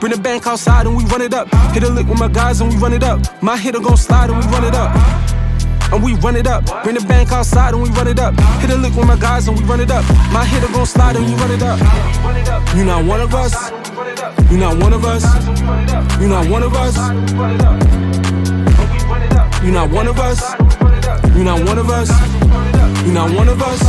Bring the bank outside and we run it up. Hit a lick with my guys and we run it up. My hitter gon' slide and we run it up. And we run it up. Bring the bank outside and we run it up. Hit a lick with my guys and we run it up. My hitter gon' slide and we run it up. You not one of us. You not one of us. You not one of us. You not one of us. You not one of us. You not one of us.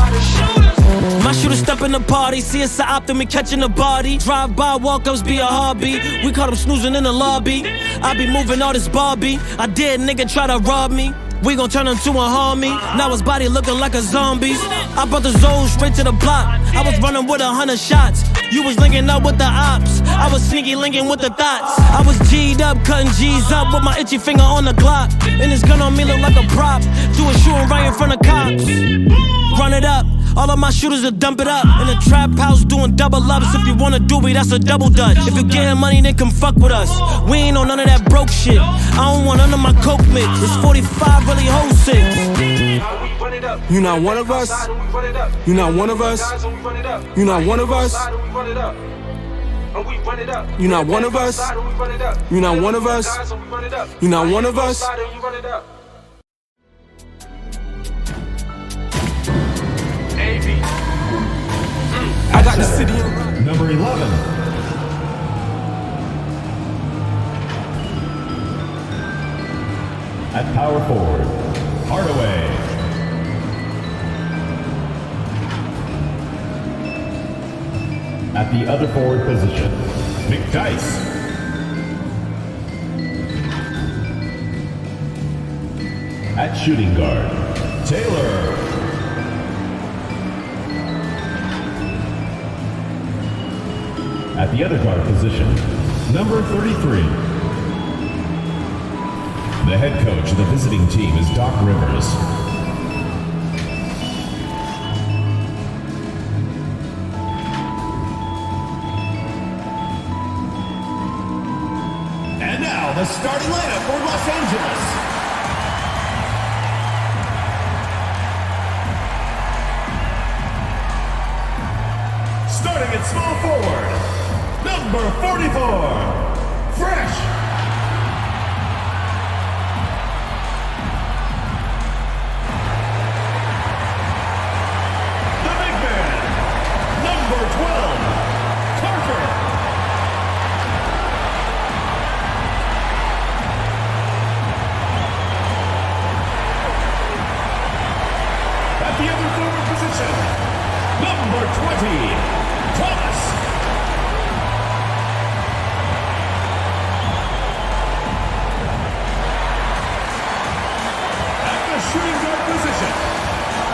My shooter step in the party, see us out then we catching the body. Drive by, walk-ups be a hobby. We caught him snoozing in the lobby. I be moving all this Barbie. I did nigga try to rob me. We gon' turn him to a homie. Now his body looking like a zombie. I brought the zone straight to the block. I was running with 100 shots. You was linking up with the ops. I was sneaky linking with the thoughts. I was G'd up, cutting G's up with my itchy finger on the Glock. And this gun on me look like a prop. Do a shooting right in front of cops. Run it up. All of my shooters will dump it up. In the trap house doing double ups. If you wanna do it, that's a double dutch. If you getting money, then come fuck with us. We ain't on none of that broke shit. I don't want none of my coke mix. It's 45 really whole six. You not one of us. You not one of us. You not one of us. You not one of us. You not one of us. You not one of us. I got the city on number 11. At power forward, Hardaway. At the other forward position, McDice. At shooting guard, Taylor. At the other guard position, number 33. The head coach of the visiting team is Doc Rivers. And now the starting lineup for Los Angeles. Starting at small forward, number 44, Fresh. The big man, number 12, Carter. At the other forward position, number 20, Thomas. Shooting guard position,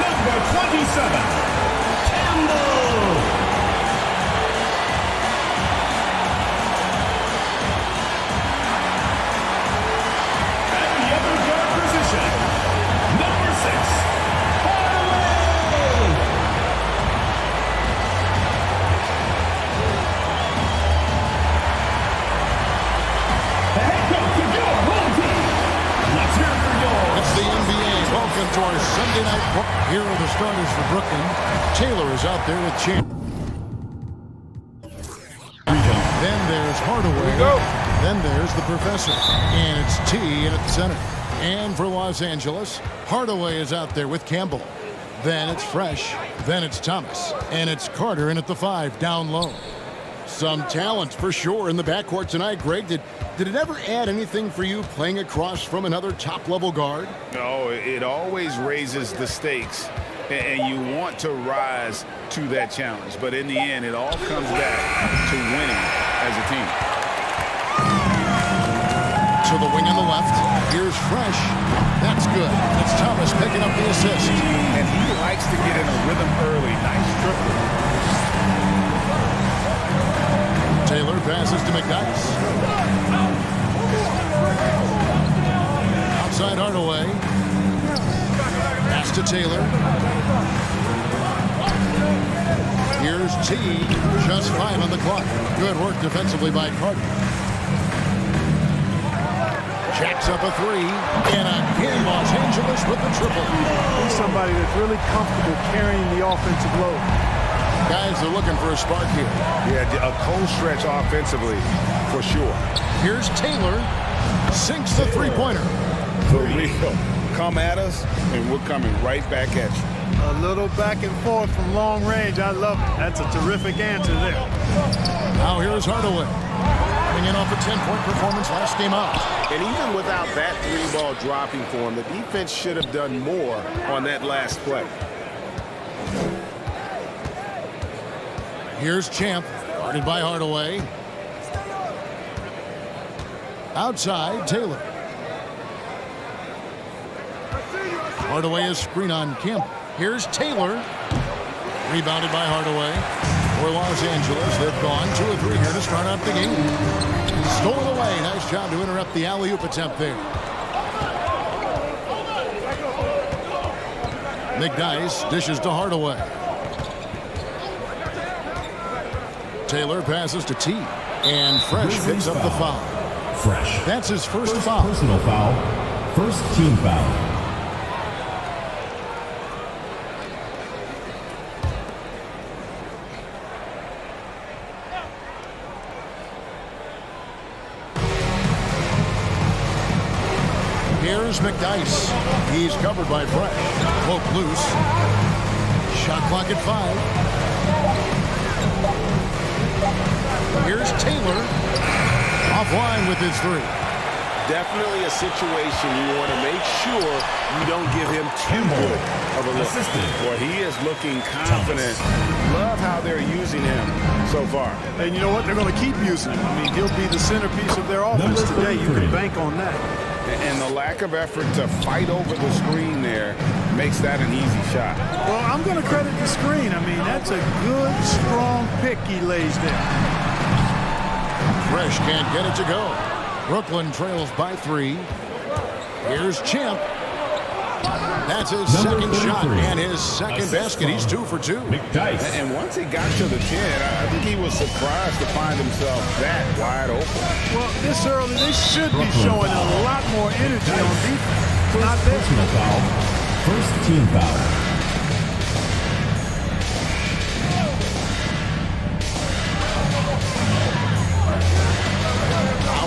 number 27, Campbell. At the other guard position, number 6, Hardaway. The head coach of your home team. Let's hear it for yours. It's the NBA. Welcome to our Sunday night. Here are the starters for Brooklyn. Taylor is out there with Champ. Then there's Hardaway. Then there's the Professor. And it's T at center. And for Los Angeles, Hardaway is out there with Campbell. Then it's Fresh. Then it's Thomas. And it's Carter in at the 5 down low. Some talent for sure in the backcourt tonight, Greg. Did it ever add anything for you playing across from another top-level guard? No, it always raises the stakes, and you want to rise to that challenge. But in the end, it all comes back to winning as a team. To the wing on the left, here's Fresh. That's good. It's Thomas picking up the assist. And he likes to get in a rhythm early. Nice triple. Taylor passes to McDice. Outside Hardaway. Pass to Taylor. Here's T. Just 5 on the clock. Good work defensively by Carter. Jacks up a 3. And again, Los Angeles with the triple. He's somebody that's really comfortable carrying the offensive load. Guys are looking for a spark here. Yeah, a cold stretch offensively for sure. Here's Taylor. Sinks the three-pointer. For real. Come at us, and we're coming right back at you. A little back and forth from long range. I love it. That's a terrific answer there. Now here's Hardaway. Coming in off a 10-point performance last game out. And even without that three-ball dropping for him, the defense should have done more on that last play. Here's Champ, guarded by Hardaway. Outside, Taylor. Hardaway is screen on Kemp. Here's Taylor. Rebounded by Hardaway. For Los Angeles, they've gone 2 of 3 here to start out the game. Stolen away. Nice job to interrupt the alley-oop attempt there. McDyess dishes to Hardaway. Taylor passes to T. And Fresh picks up the foul. Fresh. That's his first foul. Personal foul. First team foul. Here's McDyess. He's covered by Fresh. Poke loose. Shot clock at 5. Here's Taylor. Offline with his 3. Definitely a situation you want to make sure you don't give him too good of a look. Boy, he is looking confident. Love how they're using him so far. And you know what? They're going to keep using him. I mean, he'll be the centerpiece of their offense today. You can bank on that. And the lack of effort to fight over the screen there makes that an easy shot. Well, I'm going to credit the screen. I mean, that's a good, strong pick he lays there. Fresh can't get it to go. Brooklyn trails by 3. Here's Champ. That's his second shot and his second basket. He's 2 for 2. And once he got to the 10, I think he was surprised to find himself that wide open. Well, this early, they should be showing a lot more energy on defense. Not this. Personal foul. First team foul.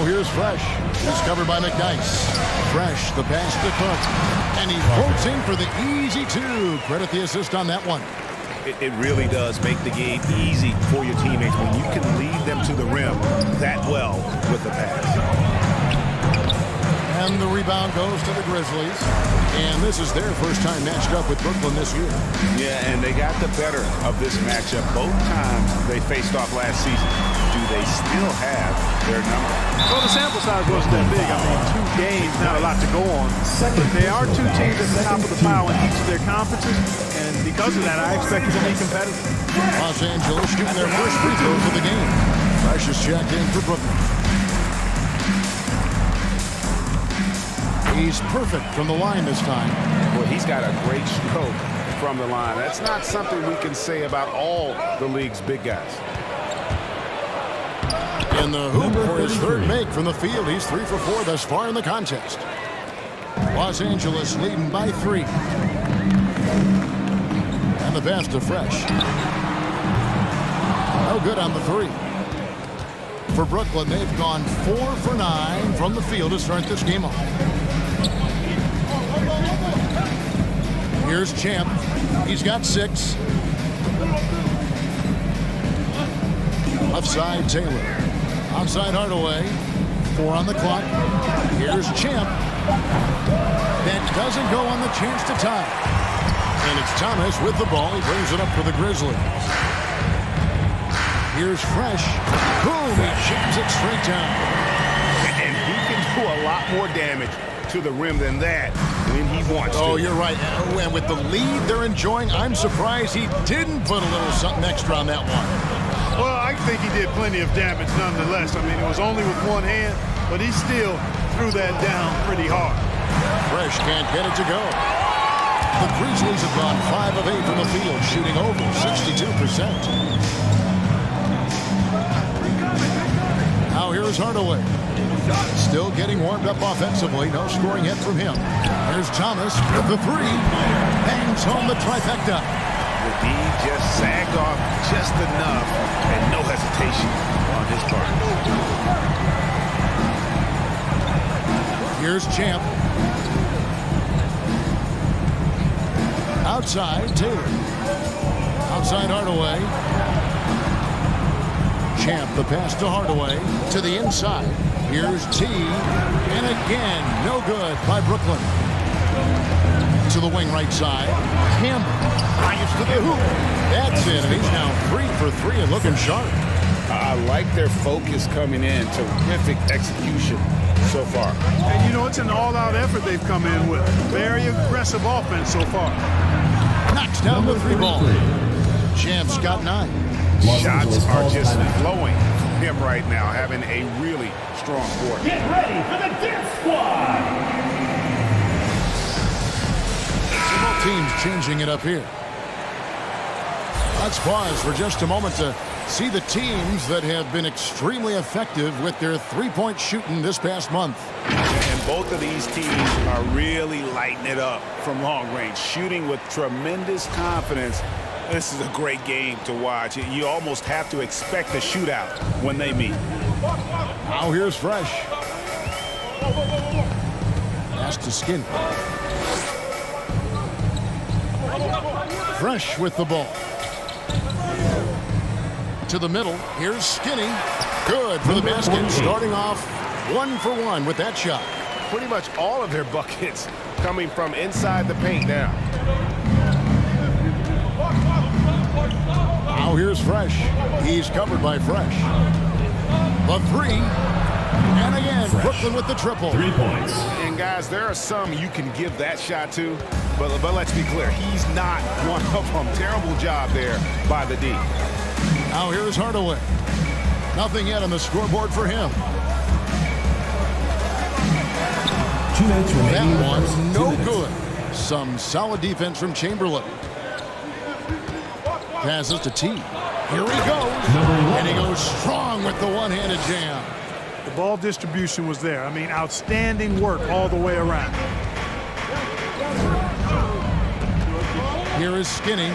Here's Fresh. He's covered by McDyess. Fresh, the pass to Cook. And he floats in for the easy 2. Credit the assist on that one. It really does make the game easy for your teammates when you can lead them to the rim that well with the pass. And the rebound goes to the Grizzlies. And this is their first time matched up with Brooklyn this year. Yeah, and they got the better of this matchup both times they faced off last season. Do they still have their number? Well, the sample size wasn't that big. I mean, 2 games, not a lot to go on. But they are 2 teams at the top of the pile in each of their conferences. And because of that, I expect it to be competitive. Los Angeles shooting their first free throw for the game. Fresh is checked in for Brooklyn. He's perfect from the line this time. Well, he's got a great stroke from the line. That's not something we can say about all the league's big guys. In the hoop for his 3rd make from the field. He's 3 for 4 thus far in the contest. Los Angeles leading by 3. And the pass to Fresh. No good on the 3. For Brooklyn, they've gone 4 for 9 from the field to start this game off. Here's Champ. He's got 6. Left side, Taylor. Outside Hardaway. 4 on the clock. Here's Champ. That doesn't go on the chance to tie. And it's Thomas with the ball. He brings it up for the Grizzlies. Here's Fresh. Boom! He jams it straight down. And he can do a lot more damage to the rim than that when he wants to. Oh, you're right. And with the lead they're enjoying, I'm surprised he didn't put a little something extra on that one. Well, I think he did plenty of damage nonetheless. I mean, it was only with 1 hand, but he still threw that down pretty hard. Fresh can't get it to go. The Grizzlies have gone 5 of 8 from the field, shooting over 62%. Now here's Hardaway. Still getting warmed up offensively. No scoring yet from him. Here's Thomas with the 3. Bangs home the trifecta. He just sagged off just enough and no hesitation on his part. Here's Champ. Outside, Taylor. Outside Hardaway. Champ, the pass to Hardaway. To the inside. Here's T. And again, no good by Brooklyn. To the wing right side. Campbell. Drives to the hoop. That's it. And he's now 3 for 3 and looking sharp. I like their focus coming in. Terrific execution so far. And you know, it's an all-out effort they've come in with. Very aggressive offense so far. Knocks down the 3 ball. Champ's got 9. Shots are just flowing from him right now, having a really strong quarter. Get ready for the dance squad. Both teams changing it up here. Let's pause for just a moment to see the teams that have been extremely effective with their three-point shooting this past month. And both of these teams are really lighting it up from long range, shooting with tremendous confidence. This is a great game to watch. You almost have to expect a shootout when they meet. Now here's Fresh. Pass to Skinny. Fresh with the ball. To the middle. Here's Skinny. Good for the basket. Starting off 1 for 1 with that shot. Pretty much all of their buckets coming from inside the paint now. Now here's Fresh. He's covered by Fresh. The 3. And again, Fresh. Brooklyn with the triple. 3 points. And guys, there are some you can give that shot to, but let's be clear, he's not one of them. Terrible job there by the D. Now here's Hardaway. Nothing yet on the scoreboard for him. 2 minutes remaining. That one's no good. Some solid defense from Chamberlain. Passes to T. Here he goes. And he goes strong with the one-handed jam. The ball distribution was there. I mean, outstanding work all the way around. Here is Skinny.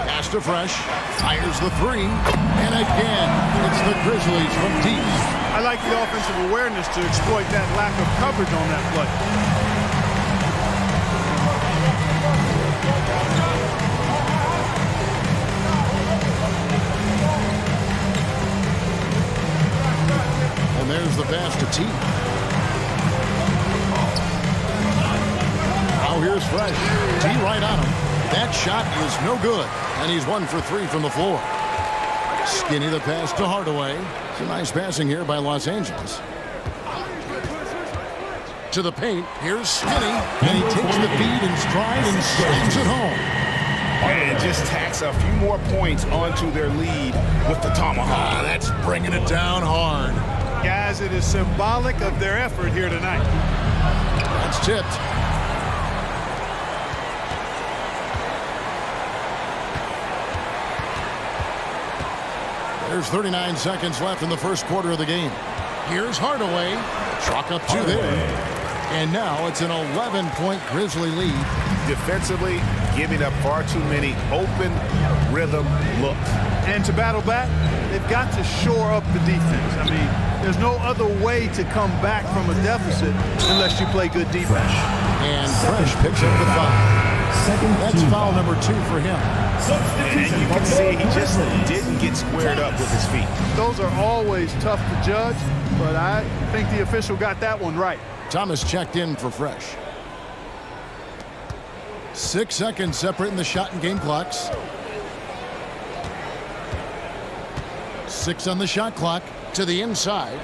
Pass to Fresh. Fires the 3. And again, it's the Grizzlies from deep. I like the offensive awareness to exploit that lack of coverage on that play. And there's the pass to T. Now here's Fresh. T right on him. That shot is no good. And he's 1 for 3 from the floor. Skinny the pass to Hardaway. Some nice passing here by Los Angeles. To the paint. Here's Skinny. And he takes the feed in stride and slams it home. And just tacks a few more points onto their lead with the tomahawk. That's bringing it down hard. Guys, it is symbolic of their effort here tonight. That's tipped. There's 39 seconds left in the first quarter of the game. Here's Hardaway. Chalk up 2 there. And now it's an 11-point Grizzly lead. Defensively, giving up far too many open rhythm looks. And to battle back, they've got to shore up the defense. I mean, there's no other way to come back from a deficit unless you play good defense. And Fresh picks up the foul. That's foul number 2 for him. And you can see he just didn't get squared up with his feet. Those are always tough to judge, but I think the official got that one right. Thomas checked in for Fresh. 6 seconds separating the shot and game clocks. 6 on the shot clock. To the inside.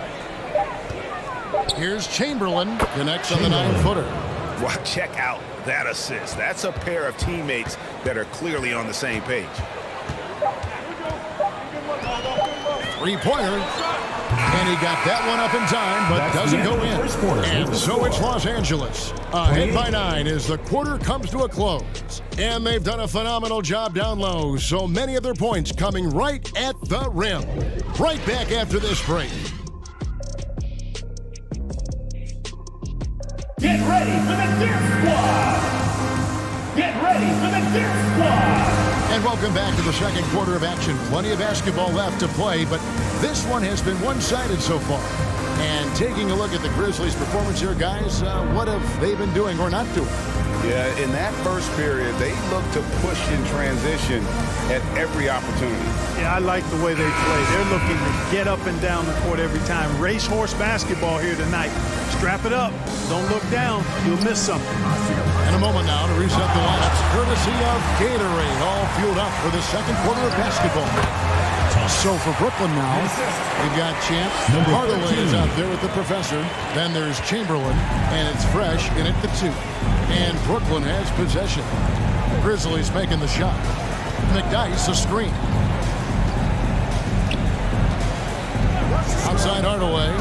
Here's Chamberlain. Connects on the 9-footer. Well, check out that assist. That's a pair of teammates that are clearly on the same page. 3-pointer. And he got that one up in time, but doesn't go in. And so it's Los Angeles. Ahead by 9 as the quarter comes to a close. And they've done a phenomenal job down low, so many of their points coming right at the rim. Right back after this break. Get ready for the dance squad. get ready for the Dirt Squad. And welcome back to the second quarter of action. Plenty of basketball left to play, but this one has been one-sided so far. And taking a look at the Grizzlies' performance here, guys, what have they been doing or not doing? Yeah, in that first period, they looked to push in transition at every opportunity. Yeah, I like the way they play. They're looking to get up and down the court every time. Racehorse basketball here tonight. Strap it up. Don't look down. You'll miss something. In a moment now to reset the lineups, courtesy of Gatorade, all fueled up for the second quarter of basketball. So for Brooklyn now, we've got Champ. Hardaway is out there with the professor. Then there's Chamberlain, and it's Fresh in at the 2. And Brooklyn has possession. Grizzlies making the shot. McDyess a screen. Outside Hardaway.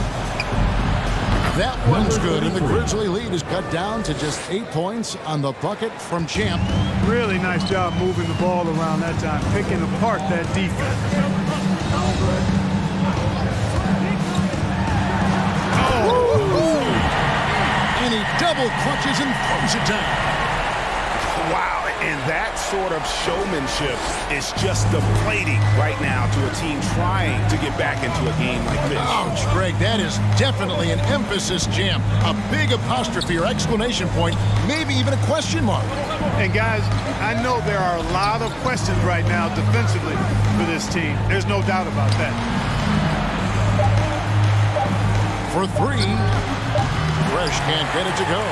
That one's good, and the Grizzly lead is cut down to just 8 points on the bucket from Champ. Really nice job moving the ball around that time, picking apart that defense. And he double clutches and throws it down. Wow, and that sort of showmanship is just deflating right now to a team trying to get back into a game like this. Ouch, Greg, that is definitely an emphasis jam. A big apostrophe or exclamation point, maybe even a question mark. And guys, I know there are a lot of questions right now defensively for this team. There's no doubt about that. For 3, Fresh can't get it to go.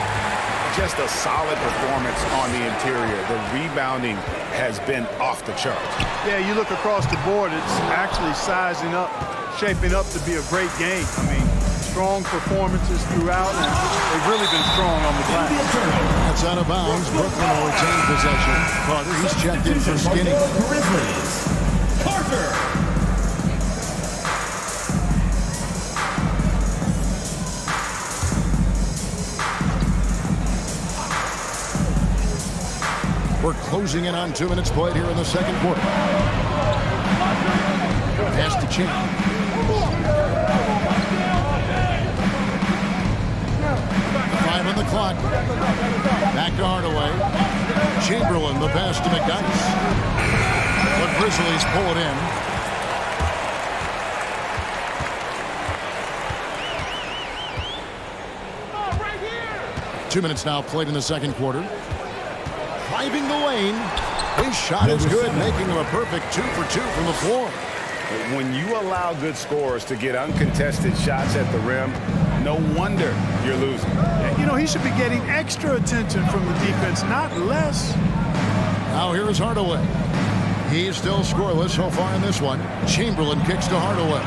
Just a solid performance on the interior. The rebounding has been off the charts. Yeah, you look across the board, it's actually sizing up, shaping up to be a great game. I mean, strong performances throughout, and they've really been strong on the glass. That's out of bounds. Brooklyn will retain possession. Carter, he's checked in for Skinny. Grizzlies, Carter. We're closing in on 2 minutes played here in the second quarter. Pass to Champ. 5 on the clock. Back to Hardaway. Chamberlain, the pass to McDyess. The Grizzlies pull it in. 2 minutes now played in the second quarter. Driving the lane. His shot is good, making him a perfect 2 for 2 from the floor. When you allow good scorers to get uncontested shots at the rim, no wonder you're losing. You know, he should be getting extra attention from the defense, not less. Now here is Hardaway. He's still scoreless so far in this one. Chamberlain kicks to Hardaway.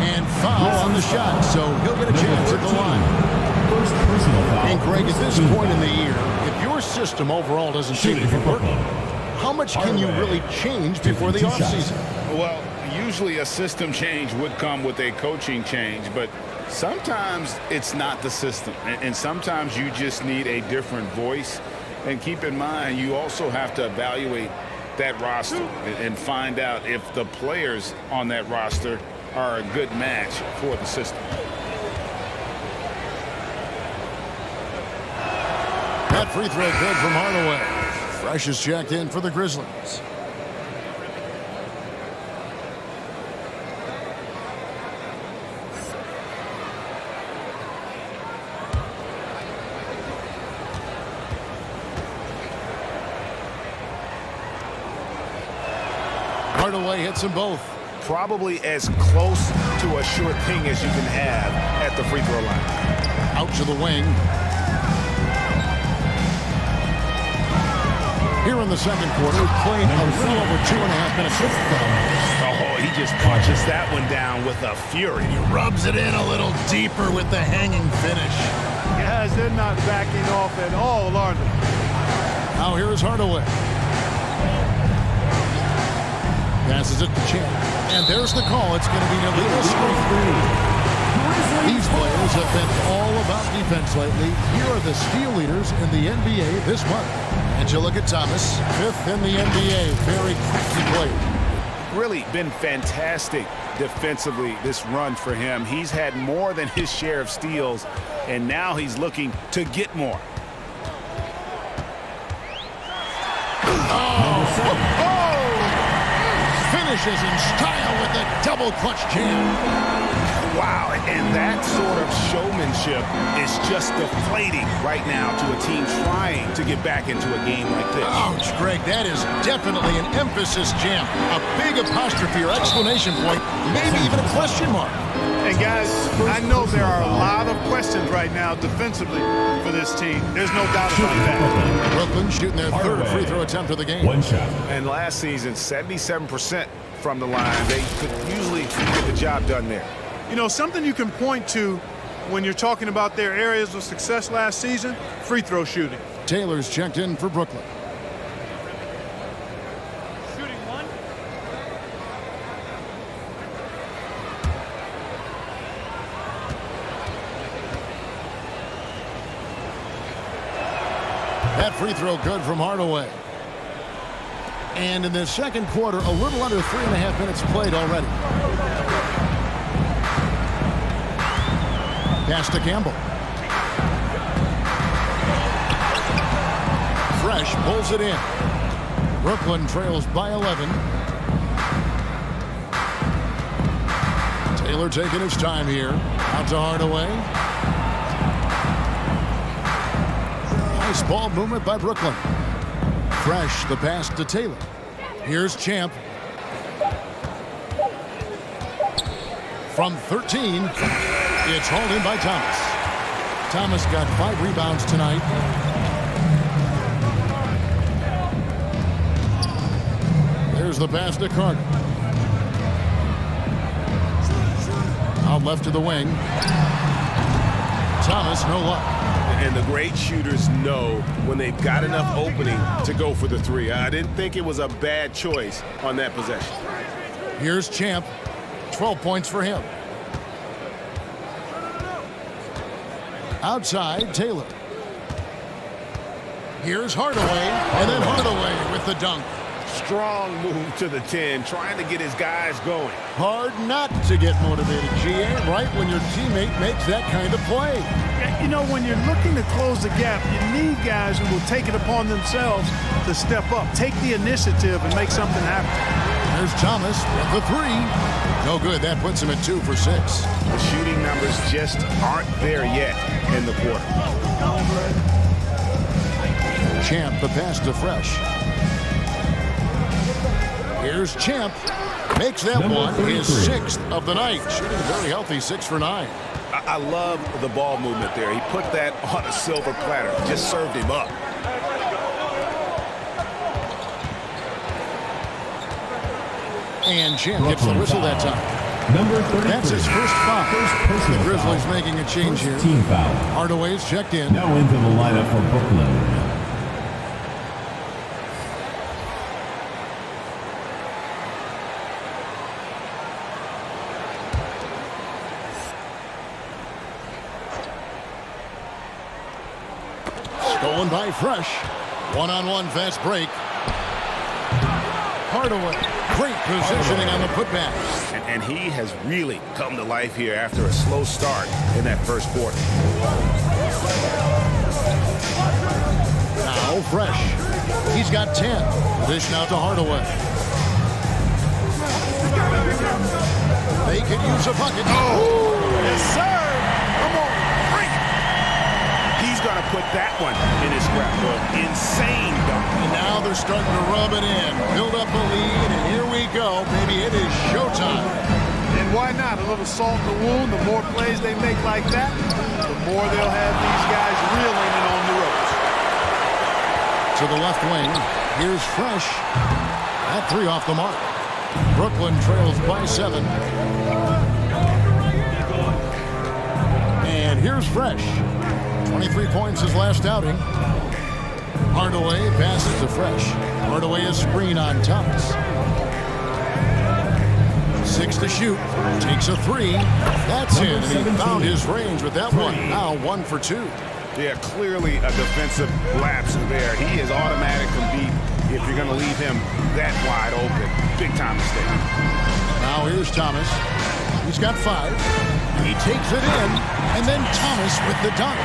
And foul on the shot, so he'll get a chance at the line. And Greg, at this point in the year, if your system overall doesn't seem to be working, how much can you really change before the offseason? Well, usually a system change would come with a coaching change, but sometimes it's not the system. And sometimes you just need a different voice. And keep in mind, you also have to evaluate that roster and find out if the players on that roster are a good match for the system. That free throw good from Hardaway. Fresh is checked in for the Grizzlies. Hardaway hits them both. Probably as close to a sure thing as you can have at the free throw line. Out to the wing. Here in the second quarter, we've played a little over 2.5 minutes. Oh, he just punches that one down with a fury. He rubs it in a little deeper with the hanging finish. Guys, they're not backing off at all, are they? Now here is Hardaway. Passes it to Champ. And there's the call. It's going to be an illegal screen. These players have been all about defense lately. Here are the steal leaders in the NBA this month. And you look at Thomas, 5th in the NBA. Very quickly played. Really been fantastic defensively, this run for him. He's had more than his share of steals, and now he's looking to get more. Finishes in style with the double clutch jam. Wow, and that sort of showmanship is just deflating right now to a team trying to get back into a game like this. Ouch, Greg, that is definitely an emphasis jam. A big apostrophe or exclamation point, maybe even a question mark. And guys, I know there are a lot of questions right now defensively for this team. There's no doubt about that. Brooklyn shooting their third free throw attempt of the game. One shot. And last season, 77% from the line. They could usually get the job done there. You know, something you can point to when you're talking about their areas of success last season, free throw shooting. Taylor's checked in for Brooklyn. Shooting one. That free throw good from Hardaway. And in the second quarter, a little under 3.5 minutes played already. Pass to Campbell. Fresh pulls it in. Brooklyn trails by 11. Taylor taking his time here. Out to Hardaway. Nice ball movement by Brooklyn. Fresh the pass to Taylor. Here's Champ. From 13. It's hauled in by Thomas. Thomas got 5 rebounds tonight. There's the pass to Carter. Out left to the wing. Thomas, no luck. And the great shooters know when they've got enough opening to go for the three. I didn't think it was a bad choice on that possession. Here's Champ. 12 points for him. Outside, Taylor. Here's Hardaway, and then Hardaway with the dunk. Strong move to the 10, trying to get his guys going. Hard not to get motivated, GA, right when your teammate makes that kind of play. You know, when you're looking to close the gap, you need guys who will take it upon themselves to step up, take the initiative, and make something happen. There's Thomas with the 3. No good. That puts him at 2 for 6. The shooting numbers just aren't there yet in the quarter. Champ, the pass to Fresh. Here's Champ. Makes that one his 6th of the night. Shooting a very healthy 6 for 9. I love the ball movement there. He put that on a silver platter. Just served him up. And Champ gets the whistle that time. Number 33. That's his first foul. The Grizzlies foul. making a change here. Team foul. Hardaway's checked in. Now into the lineup for Brooklyn. Stolen by Fresh. One-on-one fast break. Hardaway. Great positioning on the putback. And he has really come to life here after a slow start in that first quarter. Now Fresh. He's got 10. Dish now to Hardaway. They could use a bucket. Oh, yes, sir. Come on, bring it. He's going to put that one in his scrapbook. Insane dunk. And now they're starting to rub it in. Build up a lead, and here we go. Baby, it is showtime. And why not? A little salt in the wound. The more plays they make like that, the more they'll have these guys reeling and on the ropes. To the left wing. Here's Fresh. That 3 off the mark. Brooklyn trails by 7. And here's Fresh. 23 points his last outing. Hardaway passes to Fresh. Hardaway a screen on Thomas. 6 to shoot. Takes a 3. That's in. And he found his range with that one. Now 1 for 2. Yeah, clearly a defensive lapse there. He is automatically beat if you're going to leave him that wide open. Big time mistake. Now here's Thomas. He's got 5. He takes it in, and then Thomas with the dunk.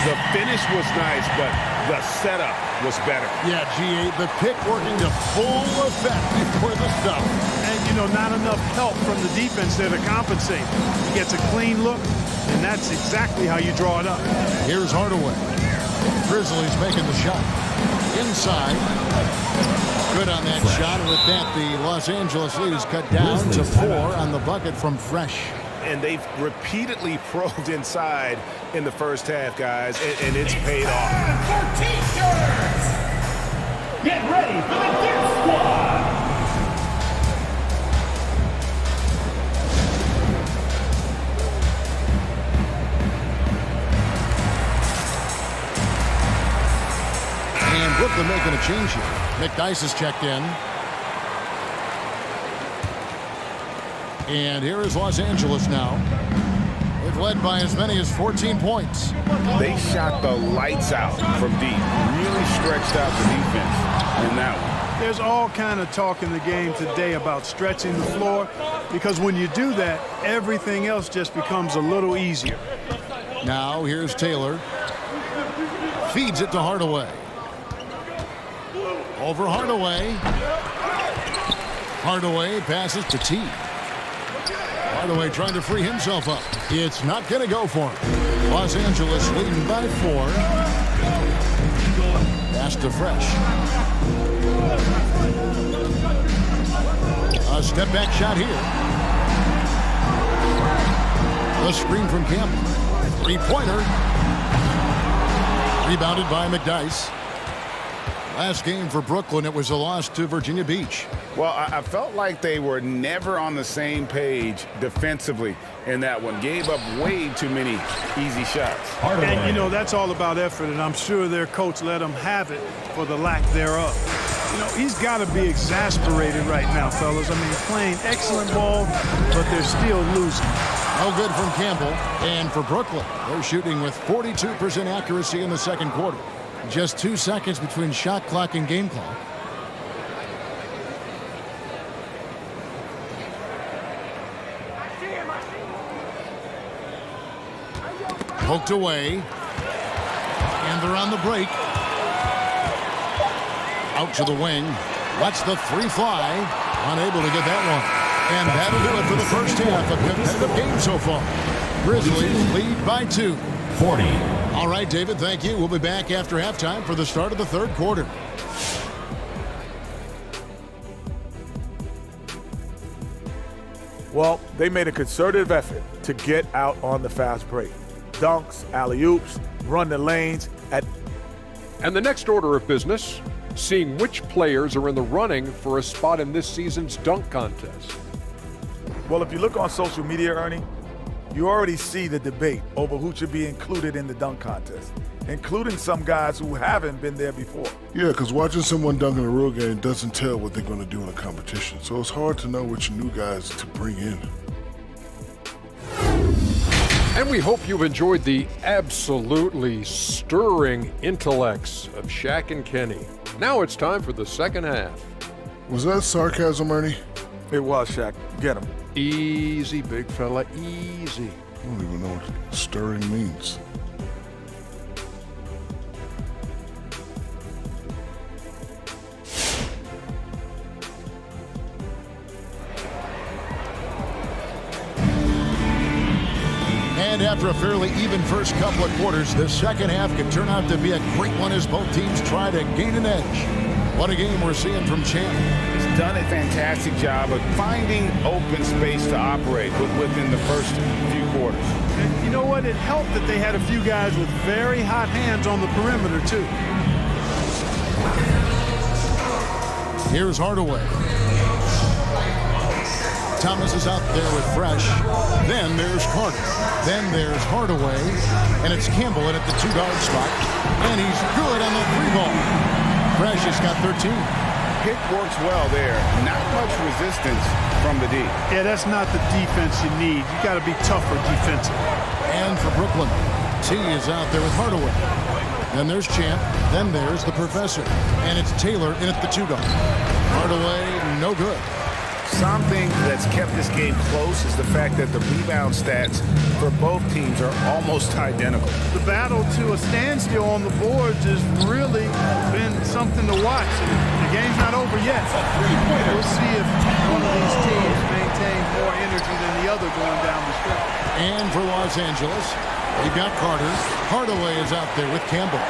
The finish was nice, but the setup was better. Yeah, G8, the pick working to full effect before the stuff. And, not enough help from the defense there to compensate. He gets a clean look, and that's exactly how you draw it up. Here's Hardaway. Grizzlies making the shot. Inside. Good on that shot. With that, the Los Angeles lead is cut down to 4 on the bucket from Fresh. And they've repeatedly probed inside in the first half, guys, and it's paid off. And for T-shirts, get ready for the Gear Squad. And Brooklyn making a change here. McDyess is checked in. And here is Los Angeles now. They've led by as many as 14 points. They shot the lights out from deep. Really stretched out the defense in that one. There's all kind of talk in the game today about stretching the floor, because when you do that, everything else just becomes a little easier. Now here's Taylor. Feeds it to Hardaway. Over Hardaway. Hardaway passes to T. Hardaway trying to free himself up. It's not going to go for him. Los Angeles leading by 4. Pass to Fresh. A step-back shot here. The screen from Campbell. 3-pointer. Rebounded by McDyess. Last game for Brooklyn, it was a loss to Virginia Beach. Well, I felt like they were never on the same page defensively in that one. Gave up way too many easy shots. And, that's all about effort, and I'm sure their coach let them have it for the lack thereof. He's got to be exasperated right now, fellas. I mean, playing excellent ball, but they're still losing. No good from Campbell. And for Brooklyn, they're shooting with 42% accuracy in the second quarter. Just 2 seconds between shot clock and game clock. Poked away. And they're on the break. Out to the wing. Lets the 3 fly. Unable to get that one. And that'll do it for the first half. A competitive game so far. Grizzlies lead by 2. 40. All right, David, thank you. We'll be back after halftime for the start of the third quarter. Well, they made a concerted effort to get out on the fast break. Dunks, alley-oops, run the lanes. And the next order of business, seeing which players are in the running for a spot in this season's dunk contest. Well, if you look on social media, Ernie, you already see the debate over who should be included in the dunk contest, including some guys who haven't been there before. Yeah, because watching someone dunk in a real game doesn't tell what they're going to do in a competition. So it's hard to know which new guys to bring in. And we hope you've enjoyed the absolutely stirring intellects of Shaq and Kenny. Now it's time for the second half. Was that sarcasm, Ernie? It was, Shaq. Get him. Easy, big fella, easy. I don't even know what stirring means. And after a fairly even first couple of quarters, the second half could turn out to be a great one as both teams try to gain an edge. What a game we're seeing from Champ. He's done a fantastic job of finding open space to operate within the first few quarters. And you know what? It helped that they had a few guys with very hot hands on the perimeter, too. Here's Hardaway. Thomas is out there with Fresh. Then there's Carter. Then there's Hardaway. And it's Campbell in at the 2-guard spot. And he's good on the 3-ball. Fresh has got 13. Pick works well there. Not much resistance from the D. Yeah, that's not the defense you need. You got to be tougher defensively. And for Brooklyn, T is out there with Hardaway. Then there's Champ. Then there's the Professor. And it's Taylor in at the 2-guard. Hardaway, no good. something that's kept this game close is the fact that the rebound stats for both teams are almost identical. The battle to a standstill on the boards has really been something to watch. And the game's not over yet. We'll see if one of these teams maintains more energy than the other going down the stretch. And for Los Angeles, they've got Carter. Hardaway is out there with Campbell.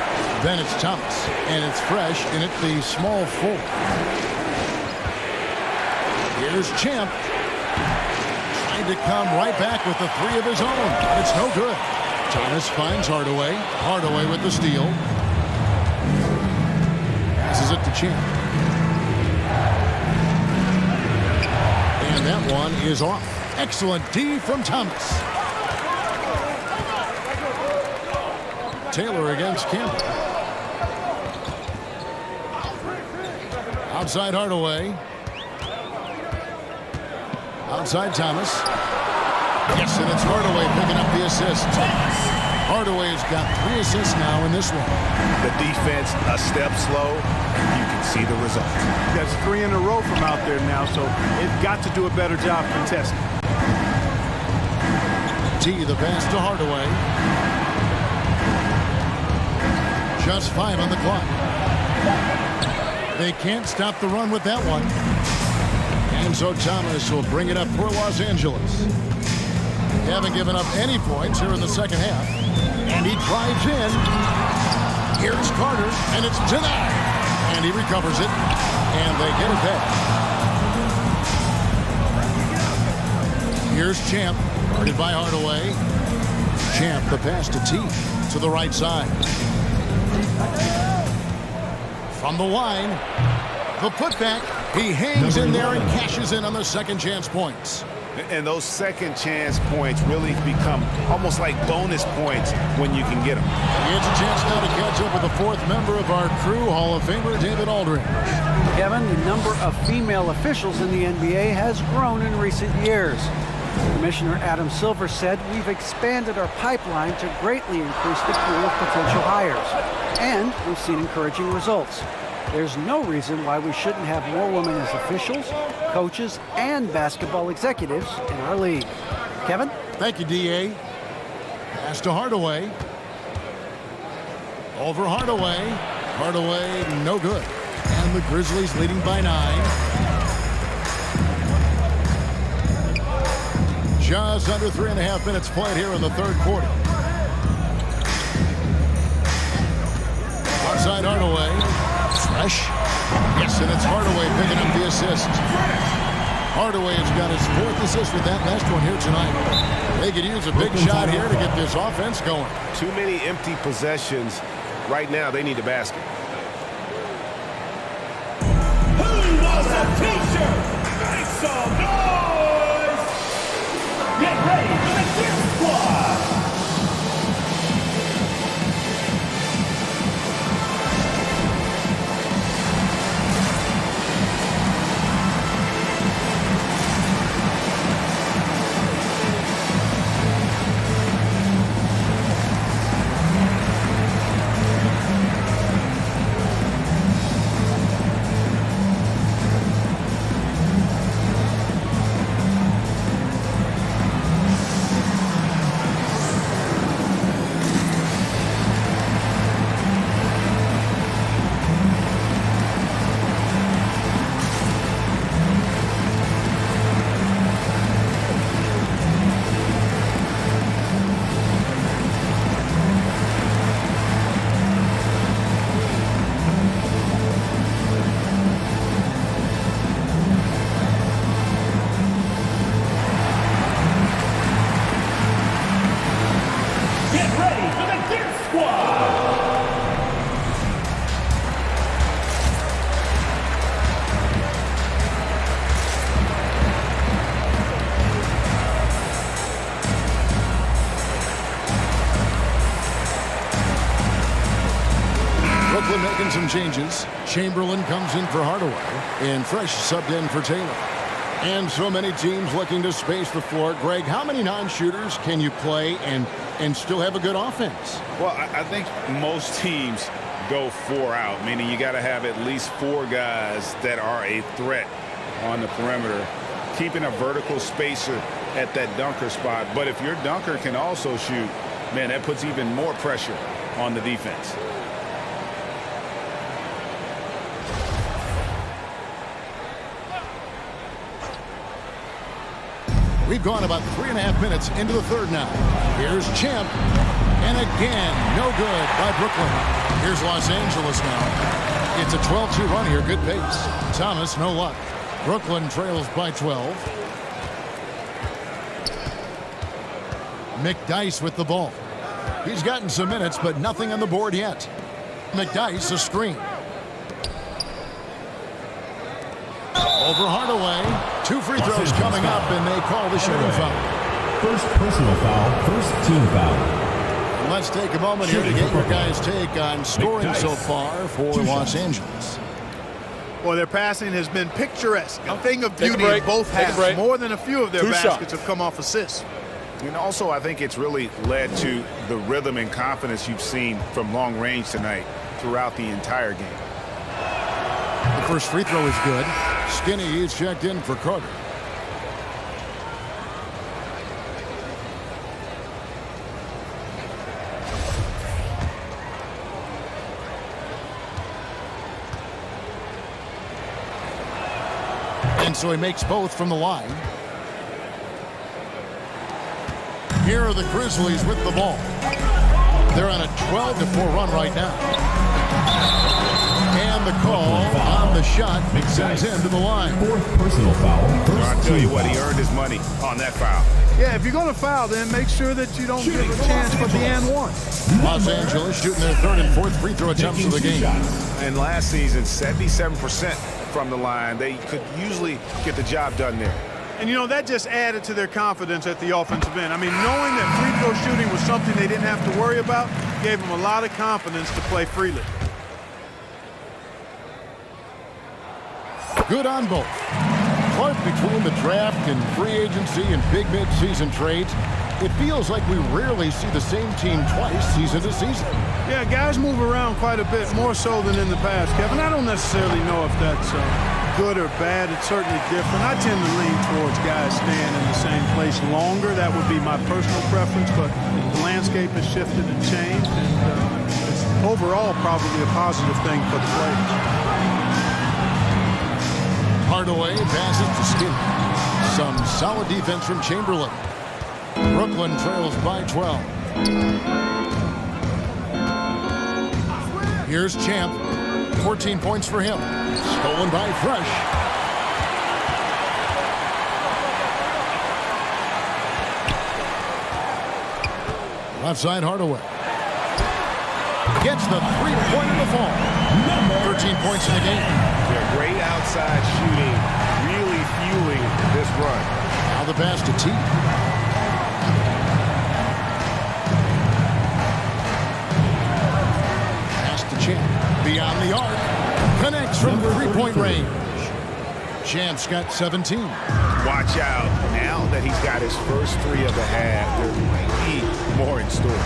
Then it's Thomas. And it's Fresh in at the small forward. Here's Champ. Trying to come right back with the three of his own. But it's no good. Thomas finds Hardaway. Hardaway with the steal. Passes it to Champ. And that one is off. Excellent D from Thomas. Taylor against Campbell. Outside Hardaway. Outside Thomas. Yes, and it's Hardaway picking up the assist. Hardaway's got 3 assists now in this one. The defense a step slow. You can see the result. That's 3 in a row from out there now, so they've got to do a better job contesting. T, the pass to Hardaway. Just 5 on the clock. They can't stop the run with that one. And so Thomas will bring it up for Los Angeles. They haven't given up any points here in the second half. And he drives in. Here's Carter, and it's denied. And he recovers it, and they get it back. Here's Champ, guarded by Hardaway. Champ, the pass to T, to the right side. From the line, the putback. He hangs in there and cashes in on the second chance points. And those second chance points really become almost like bonus points when you can get them. He gets a chance now to catch up with the 4th member of our crew, Hall of Famer David Aldridge. Kevin, the number of female officials in the NBA has grown in recent years. Commissioner Adam Silver said we've expanded our pipeline to greatly increase the pool of potential hires. And we've seen encouraging results. There's no reason why we shouldn't have more women as officials, coaches, and basketball executives in our league. Kevin? Thank you, D.A. Pass to Hardaway. Over Hardaway. Hardaway, no good. And the Grizzlies leading by 9. Just under 3.5 minutes played here in the third quarter. Outside Hardaway. Fresh. Yes, and it's Hardaway picking up the assist. Hardaway has got his 4th assist with that last one here tonight. They could use a big shot here to get this offense going. Too many empty possessions. Right now, they need a basket. Who wants a t-shirt? Make some noise! Get ready for the Gear Squad! Brooklyn making some changes. Chamberlain comes in for Hardaway, and Fresh subbed in for Taylor. And so many teams looking to space the floor. Greg, how many non-shooters can you play and still have a good offense? Well, I think most teams go 4 out, meaning you got to have at least 4 guys that are a threat on the perimeter. keeping a vertical spacer at that dunker spot. But if your dunker can also shoot, man, that puts even more pressure on the defense. We've gone about 3.5 minutes into the third now. Here's Champ. And again, no good by Brooklyn. Here's Los Angeles now. It's a 12-2 run here. Good pace. Thomas, no luck. Brooklyn trails by 12. McDyess with the ball. He's gotten some minutes, but nothing on the board yet. McDyess, a screen. Over Hardaway. 2 free throws coming up, and they call the shooting foul. First personal foul, first team foul. And let's take a moment here to get your guys' take on scoring so far for Los Angeles. Well, their passing has been picturesque. A thing of beauty in both halves. More than a few of their baskets have come off assists. And also, I think it's really led to the rhythm and confidence you've seen from long range tonight throughout the entire game. The first free throw is good. Skinny is checked in for Carter. And so he makes both from the line. Here are the Grizzlies with the ball. They're on a 12-4 run right now. And the call on the shot sends him to the line. Fourth personal foul. I'll tell you what, he earned his money on that foul. Yeah, if you're going to foul, then make sure that you don't give a chance for the and one. Los Angeles shooting their third and fourth free throw attempts of the game. And last season, 77% from the line. They could usually get the job done there. And, you know, that just added to their confidence at the offensive end. I mean, knowing that free throw shooting was something they didn't have to worry about gave them a lot of confidence to play freely. Good on both. But between the draft and free agency and big mid-season trades, it feels like we rarely see the same team twice season to season. Yeah, guys move around quite a bit, more so than in the past, Kevin. I don't necessarily know if that's good or bad. It's certainly different. I tend to lean towards guys staying in the same place longer. That would be my personal preference, but the landscape has shifted and changed, and it's overall probably a positive thing for the players. Hardaway passes to Skinny. Some solid defense from Chamberlain. Brooklyn trails by 12. Here's Champ. 14 points for him. Stolen by Fresh. Left side Hardaway. Gets the three-pointer to fall. 13 points in the game. They're great outside shooting, really fueling this run. Now the pass to T. Pass to Champ. Beyond the arc. Connects from three-point range. Champ's got 17. Watch out. Now that he's got his first three of the half, there might be more in store.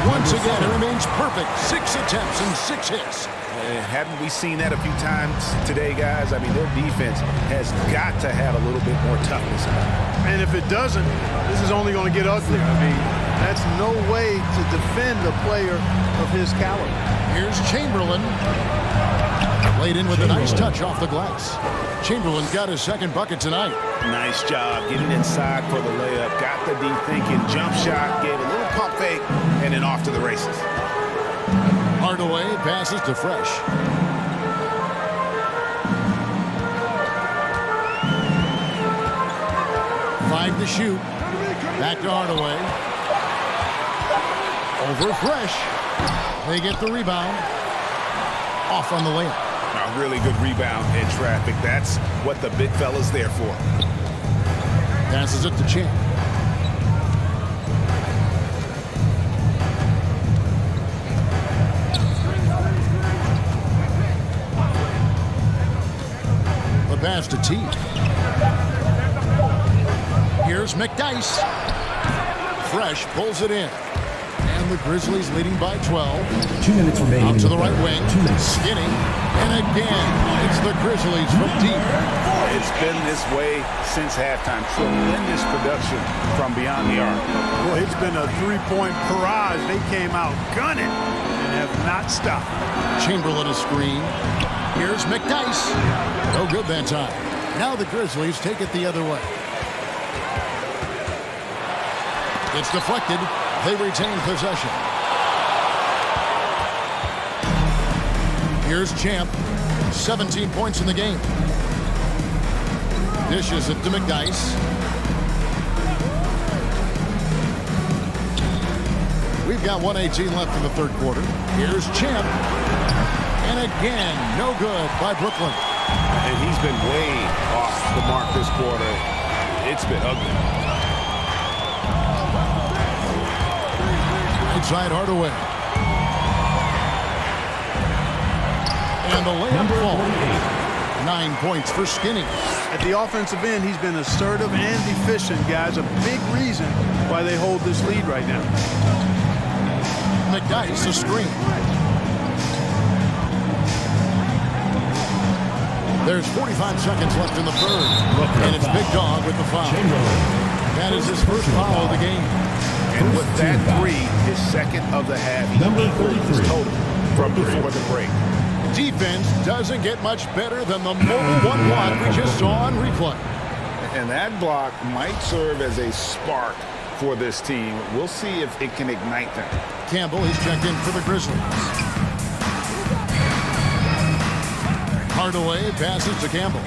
Once again, it remains perfect. 6 attempts and 6 hits. Haven't we seen that a few times today, guys? I mean, their defense has got to have a little bit more toughness. And if it doesn't, this is only going to get uglier. I mean, that's no way to defend a player of his caliber. Here's Chamberlain. Laid in with a nice touch off the glass. Chamberlain's got his second bucket tonight. Nice job getting inside for the layup. Got the deep thinking. Jump shot. Gave a little pump fake. And then off to the races. Hardaway passes to Fresh. Five to shoot. Back to Hardaway. Over Fresh. They get the rebound. Off on the layup. A really good rebound in traffic. That's what the big fella's there for. Passes it to Champ. The pass to T. Here's McDyess. Fresh pulls it in. And the Grizzlies leading by 12. 2 minutes remaining. Out to the right wing. 2 minutes. Skinny. And again, it's the Grizzlies from deep. It's been this way since halftime. Tremendous production from beyond the arc. Boy, it's been a three-point barrage. They came out gunning and have not stopped. Chamberlain a screen. Here's McDyess. No good that time. Now the Grizzlies take it the other way. It's deflected. They retain possession. Here's Champ. 17 points in the game. Dishes it to McDyess. We've got 1:18 left in the third quarter. Here's Champ. And again, no good by Brooklyn. And he's been way off the mark this quarter. It's been ugly. Inside Hardaway. And the layup falls. 9 points for Skinny. At the offensive end, he's been assertive and efficient, guys. A big reason why they hold this lead right now. McDyess a screen. There's 45 seconds left in the third. And it's Big Dog with the foul. That is his first foul of the game. And with that three, his second of the half, he's his total from before the break. Defense doesn't get much better than the mobile one block we just saw on replay. And that block might serve as a spark for this team. We'll see if it can ignite them. Campbell, he's checked in for the Grizzlies. Hardaway passes to Campbell.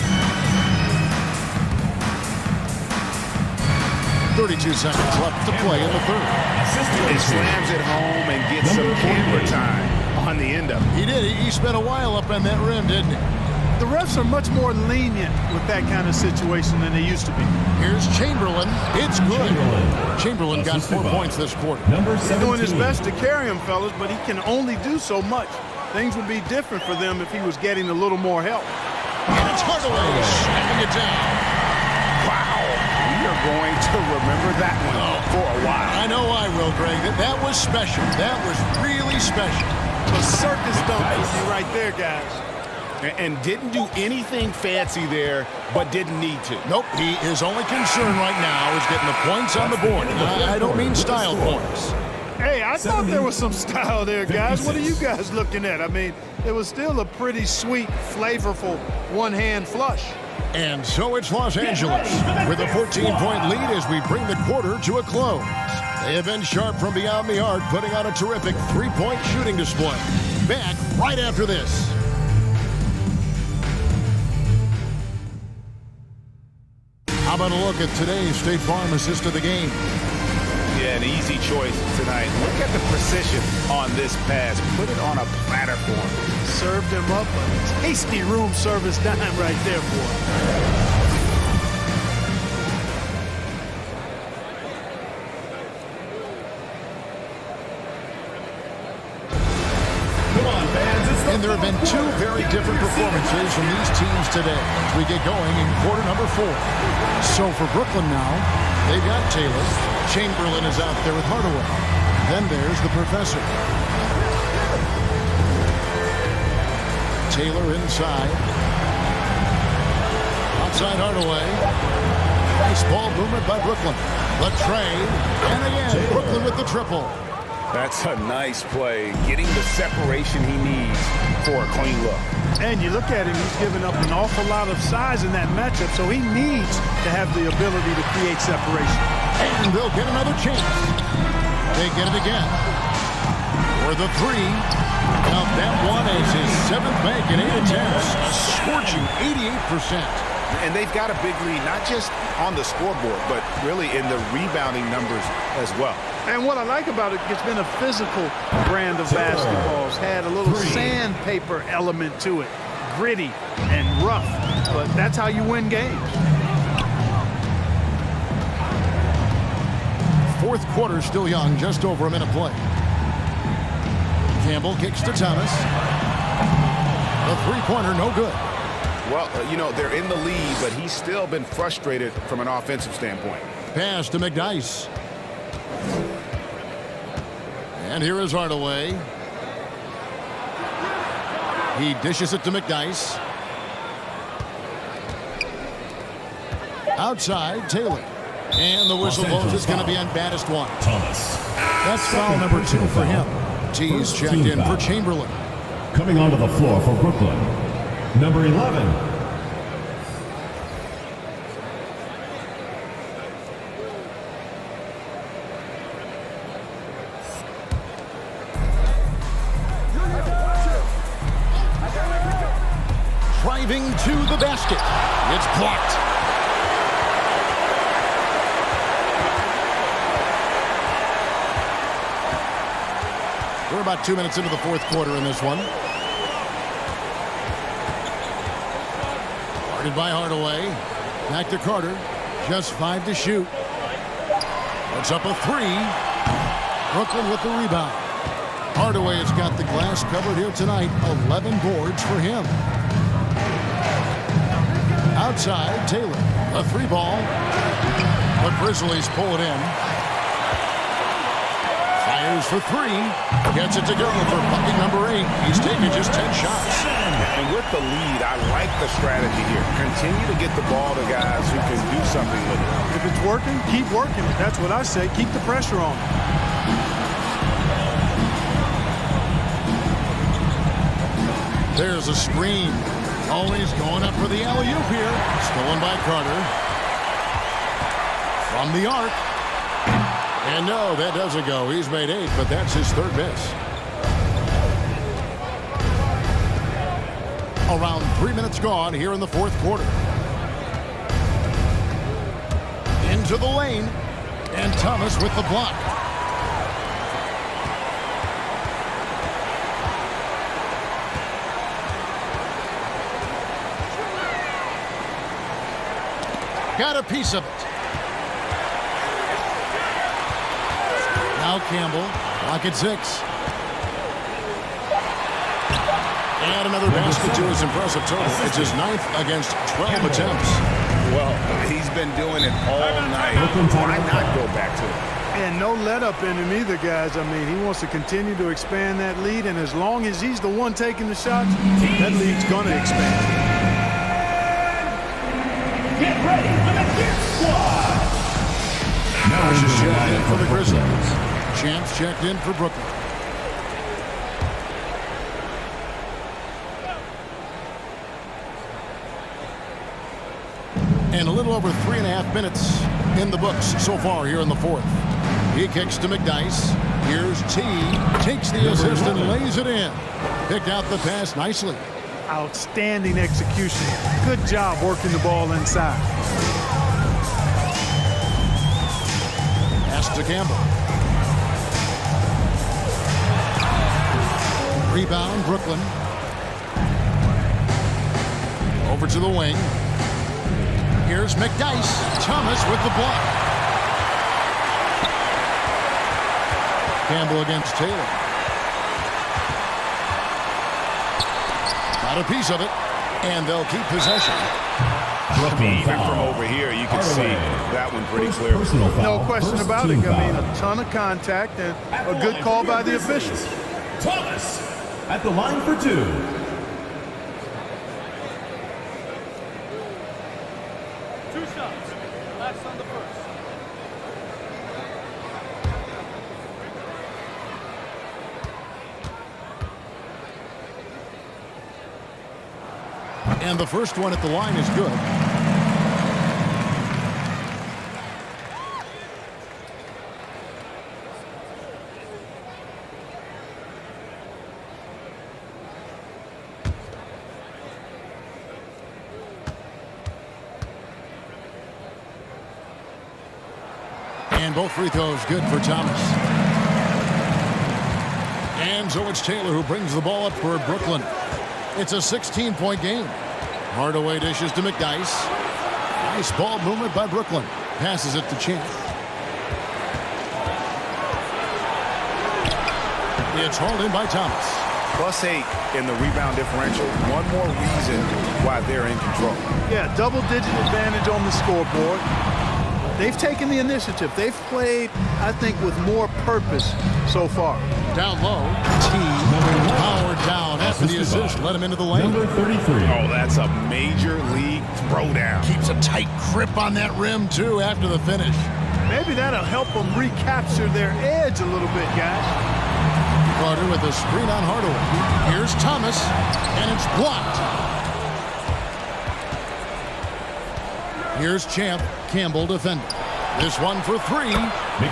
32 seconds left to play in the third. He slams it home and gets some camera time on the end of it. He did. He spent a while up on that rim, didn't he? The refs are much more lenient with that kind of situation than they used to be. Here's Chamberlain. It's good. Chamberlain got 4 points this quarter. He's doing his best to carry him, fellas, but he can only do so much. Things would be different for them if he was getting a little more help. And it's Hardaway snapping it down. Wow. We are going to remember that one for a while. I know I will, Greg. That was special. That was really special. A circus dunk for you right there, guys. And didn't do anything fancy there, but didn't need to. Nope. His only concern right now is getting the points on the board. And I don't mean style points. Hey, I thought there was some style there, guys. What are you guys looking at? I mean, it was still a pretty sweet, flavorful one-hand flush. And so it's Los Angeles with a 14-point lead as we bring the quarter to a close. They have been sharp from beyond the arc, putting on a terrific three-point shooting display. Back right after this. How about a look at today's State Farm assist of the game? Yeah, an easy choice tonight. Look at the precision on this pass. Put it on a platter for him. Served him up a tasty room service dime right there, boy. And there have been two very different performances from these teams today as we get going in quarter number 4. So for Brooklyn now, they've got Taylor. Chamberlain is out there with Hardaway. Then there's the professor. Taylor inside. Outside Hardaway. Nice ball movement by Brooklyn. Latrey. And again, Brooklyn with the triple. That's a nice play. Getting the separation he needs for a clean look. And you look at him, he's given up an awful lot of size in that matchup, so he needs to have the ability to create separation. And they'll get another chance. They get it again. For the three. Now that one is his 7th make in 8 attempts. A scorching 88%. And they've got a big lead, not just on the scoreboard, but really in the rebounding numbers as well. And what I like about it, it's been a physical brand of basketball. It's had a little sandpaper element to it. Gritty and rough, but that's how you win games. Fourth quarter still young, just over a minute play. Campbell kicks to Thomas. The three-pointer no good. Well, you know, they're in the lead, but he's still been frustrated from an offensive standpoint. Pass to McDyess. And here is Hardaway. He dishes it to McDyess. Outside, Taylor. And the whistle blows. It's going to be on baddest one. Thomas. That's foul number 2 for him. T's checked in for Chamberlain. Coming onto the floor for Brooklyn, number 11. Driving to the basket. It's blocked. We're about 2 minutes into the fourth quarter in this one. Guarded by Hardaway. Back to Carter. Just 5 to shoot. Puts up a 3. Brooklyn with the rebound. Hardaway has got the glass covered here tonight. 11 boards for him. Outside, Taylor. A 3 ball. The Grizzlies pull it in. Fires for 3. Gets it to go for bucket number 8. He's taken just 10 shots. And with the lead, I like the strategy here. Continue to get the ball to guys who can do something with it. If it's working, keep working. That's what I say. Keep the pressure on. There's a screen. Always going up for the alley-oop here. Stolen by Carter. From the arc. And no, that doesn't go. He's made 8, but that's his 3rd miss. Around 3 minutes gone here in the fourth quarter. Into the lane. And Thomas with the block. Got a piece of it. Now Campbell, lock at 6. And another basket to his impressive total. It's his 9th against 12 attempts. Well, he's been doing it all night. Why not go back to it? And no let up in him either, guys. I mean, he wants to continue to expand that lead, and as long as he's the one taking the shots, that lead's going to expand. Get ready for the Gear Squad. Now it's checked in for the Grizzlies. Champs checked in for Brooklyn. And a little over 3.5 minutes in the books so far here in the fourth. He kicks to McDyess. Here's T. Takes the assist and lays it in. Picked out the pass nicely. Outstanding execution. Good job working the ball inside. Pass to Campbell. Rebound, Brooklyn. Over to the wing. Here's McDyess. Thomas with the block. Campbell against Taylor. Got a piece of it, and they'll keep possession. Even from over here, you can see that one pretty clearly. No question about it. I mean, a ton of contact and a good call by the officials. Thomas at the line for 2. Two shots. Last on the first. And the first one at the line is good. And both free throws good for Thomas. And so it's Taylor who brings the ball up for Brooklyn. It's a 16-point game. Hardaway dishes to McDyess. Nice ball movement by Brooklyn. Passes it to Champ. It's hauled in by Thomas. +8 in the rebound differential. One more reason why they're in control. Yeah, double-digit advantage on the scoreboard. they've taken the initiative. They've played, I think, with more purpose so far. Down low, T powered down after the assist, let him into the lane. Number 33. Oh, that's a major league throwdown. Keeps a tight grip on that rim, too, after the finish. Maybe that'll help them recapture their edge a little bit, guys. Carter with a screen on Hardaway. Here's Thomas, and it's blocked. Here's Champ, Campbell defending. This one for three.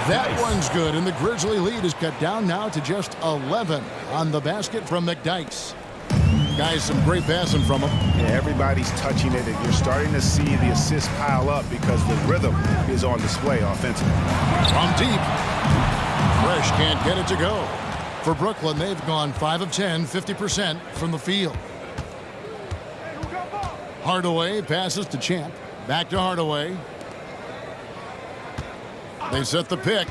That one's good, and the Grizzly lead is cut down now to just 11 on the basket from McDyess. Guys, some great passing from him. Yeah, everybody's touching it, and you're starting to see the assists pile up because the rhythm is on display offensively. From deep. Fresh can't get it to go. For Brooklyn, they've gone 5 of 10, 50% from the field. Hardaway passes to Champ. Back to Hardaway. They set the pick.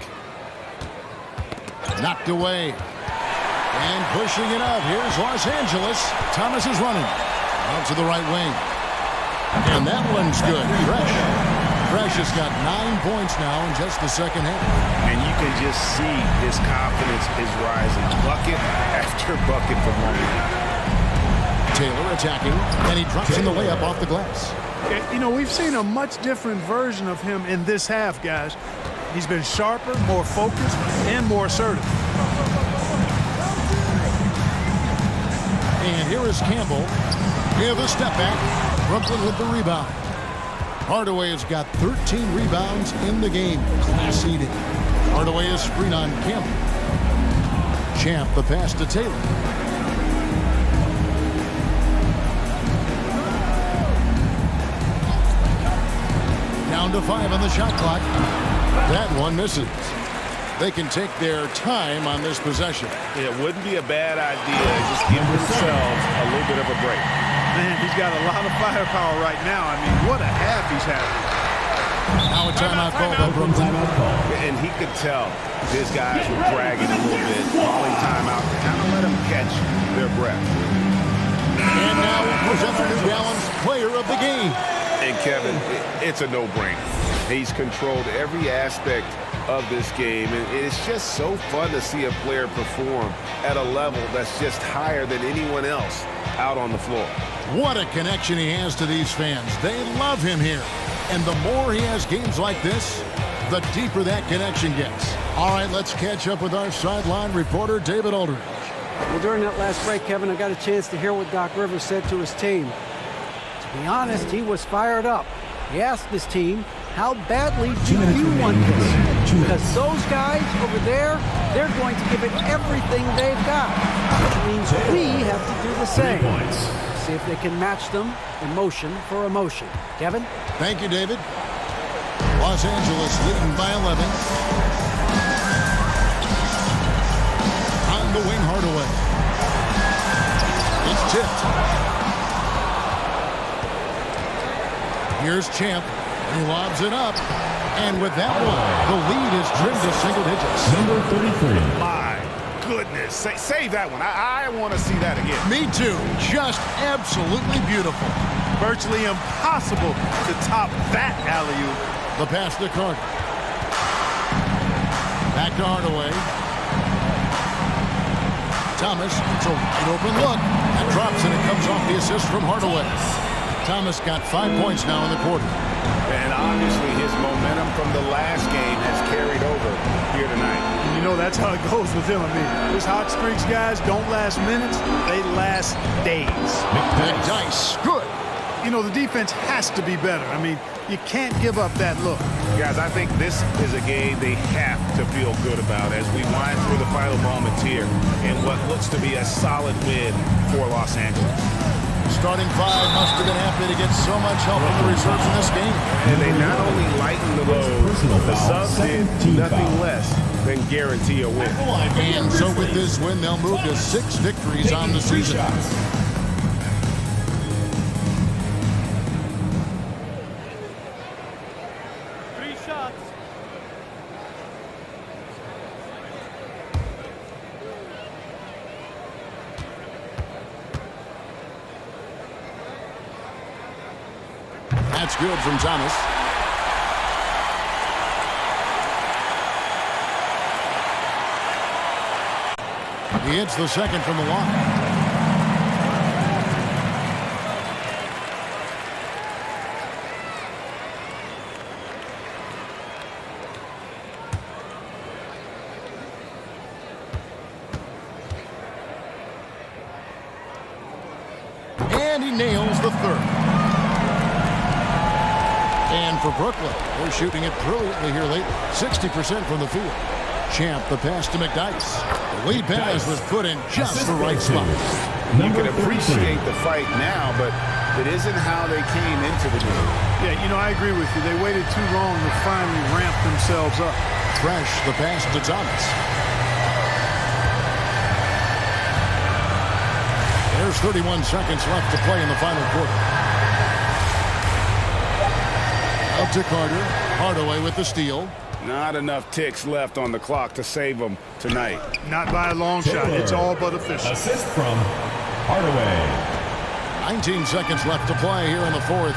Knocked away. And pushing it up. Here's Los Angeles. Thomas is running. Out to the right wing. And that one's good. Fresh has got 9 points now in just the second half. And you can just see his confidence is rising. Bucket after bucket from running. Taylor attacking. And he drops in the layup off the glass. You know, we've seen a much different version of him in this half, guys. He's been sharper, more focused, and more assertive. And here is Campbell. Give a step back. Brooklyn with the rebound. Hardaway has got 13 rebounds in the game. Class eating. Hardaway is screen on Campbell. Champ the pass to Taylor. Down to 5 on the shot clock. That one misses. They can take their time on this possession. It wouldn't be a bad idea. Just give themselves a little bit of a break. Man, he's got a lot of firepower right now. I mean, what a half he's having. Now a timeout call by Brooklyn. And he could tell his guys were dragging a little bit, calling timeout to kind of let them catch their breath. And now we present the New Balance player of the game. And Kevin, it's a no-brainer. He's controlled every aspect of this game, and it's just so fun to see a player perform at a level that's just higher than anyone else out on the floor. What a connection he has to these fans. They love him here. And the more he has games like this, the deeper that connection gets. All right, let's catch up with our sideline reporter, David Aldridge. Well, during that last break, Kevin, I got a chance to hear what Doc Rivers said to his team. To be honest, he was fired up. He asked his team, how badly do you want this? Because those guys over there, they're going to give it everything they've got. Which means we have to do the same. See if they can match them emotion for emotion. Kevin? Thank you, David. Los Angeles leading by 11. On the wing, Hardaway. It's tipped. Here's Champ. He lobs it up. And with that one, the lead is trimmed to single digits. Number 33. My goodness. Save that one. I want to see that again. Me too. Just absolutely beautiful. Virtually impossible to top that alley-oop. The pass to Carter. Back to Hardaway. Thomas, it's a wide open look. That drops and it comes off the assist from Hardaway. Thomas got 5 points now in the quarter. And obviously his momentum from the last game has carried over here tonight. You know, that's how it goes with him. I mean, these hot streaks, guys, don't last minutes. They last days. McDyess, good. You know, the defense has to be better. I mean, you can't give up that look. Guys, I think this is a game they have to feel good about as we wind through the final moments here in what looks to be a solid win for Los Angeles. Starting five must have been happy to get so much help from the reserves in this game. And they not only lightened the load, the subs did nothing less than guarantee a win. And so with this win, they'll move to 6 victories on the season. That's good from Thomas. He hits the second from the line. And he nails the third. And for Brooklyn, they're shooting it brilliantly here lately. 60% from the field. Champ the pass to McDyess. The lead pass was put in just the right spot. You can appreciate the fight now, but it isn't how they came into the game. Yeah, you know, I agree with you. They waited too long to finally ramp themselves up. Fresh the pass to Thomas. There's 31 seconds left to play in the final quarter. Out to Carter. Hardaway with the steal. Not enough ticks left on the clock to save them tonight. Not by a long shot. It's all but official. Assist from Hardaway. 19 seconds left to play here in the fourth.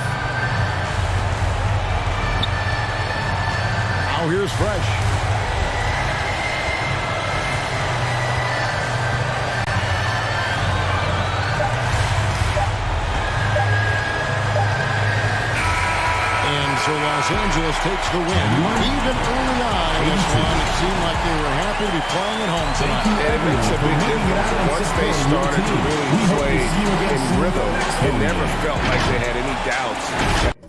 Now here's Fresh. So Los Angeles takes the win. Even early on in this one, it seemed like they were happy to be playing at home tonight. And it makes a big difference. Once they started to really play in rhythm, it never felt like they had any doubts.